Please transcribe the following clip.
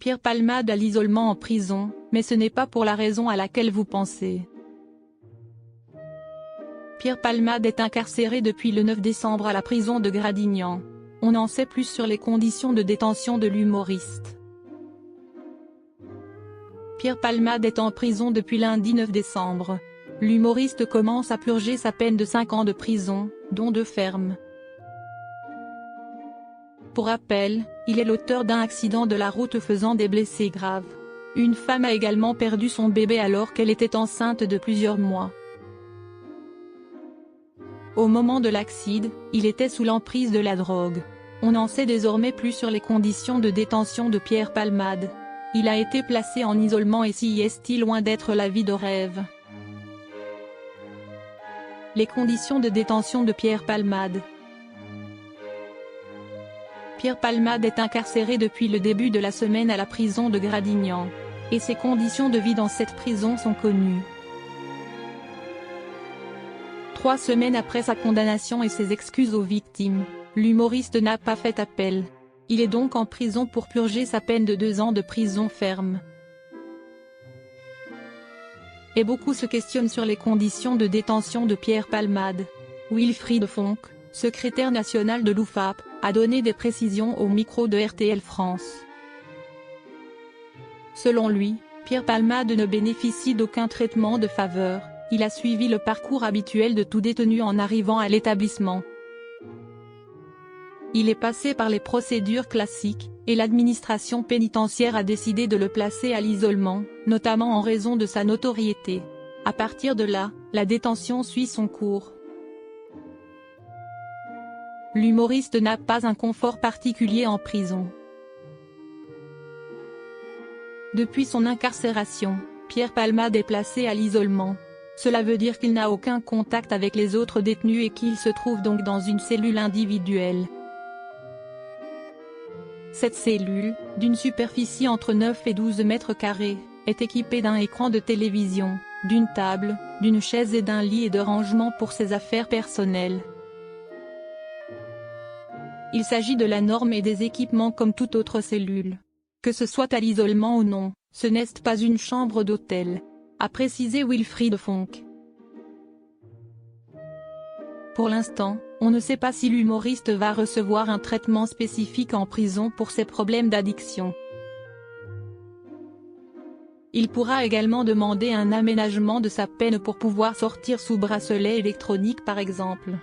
Pierre Palmade à l'isolement en prison, mais ce n'est pas pour la raison à laquelle vous pensez. Pierre Palmade est incarcéré depuis le 9 décembre à la prison de Gradignan. On en sait plus sur les conditions de détention de l'humoriste. Pierre Palmade est en prison depuis lundi 9 décembre. L'humoriste commence à purger sa peine de 5 ans de prison, dont 2 fermes. Pour rappel, il est l'auteur d'un accident de la route faisant des blessés graves. Une femme a également perdu son bébé alors qu'elle était enceinte de plusieurs mois. Au moment de l'accident, il était sous l'emprise de la drogue. On n'en sait désormais plus sur les conditions de détention de Pierre Palmade. Il a été placé en isolement et s'y est loin d'être la vie de rêve. Les conditions de détention de Pierre Palmade. Pierre Palmade est incarcéré depuis le début de la semaine à la prison de Gradignan. Et ses conditions de vie dans cette prison sont connues. 3 semaines après sa condamnation et ses excuses aux victimes, l'humoriste n'a pas fait appel. Il est donc en prison pour purger sa peine de 2 ans de prison ferme. Et beaucoup se questionnent sur les conditions de détention de Pierre Palmade. Wilfried Fonck, secrétaire national de l'UFAP, a donné des précisions au micro de RTL France. Selon lui, Pierre Palmade ne bénéficie d'aucun traitement de faveur, il a suivi le parcours habituel de tout détenu en arrivant à l'établissement. Il est passé par les procédures classiques, et l'administration pénitentiaire a décidé de le placer à l'isolement, notamment en raison de sa notoriété. À partir de là, la détention suit son cours. L'humoriste n'a pas un confort particulier en prison. Depuis son incarcération, Pierre Palmade est placé à l'isolement. Cela veut dire qu'il n'a aucun contact avec les autres détenus et qu'il se trouve donc dans une cellule individuelle. Cette cellule, d'une superficie entre 9 et 12 mètres carrés, est équipée d'un écran de télévision, d'une table, d'une chaise et d'un lit et de rangements pour ses affaires personnelles. Il s'agit de la norme et des équipements comme toute autre cellule. Que ce soit à l'isolement ou non, ce n'est pas une chambre d'hôtel, a précisé Wilfried Fonck. Pour l'instant, on ne sait pas si l'humoriste va recevoir un traitement spécifique en prison pour ses problèmes d'addiction. Il pourra également demander un aménagement de sa peine pour pouvoir sortir sous bracelet électronique par exemple.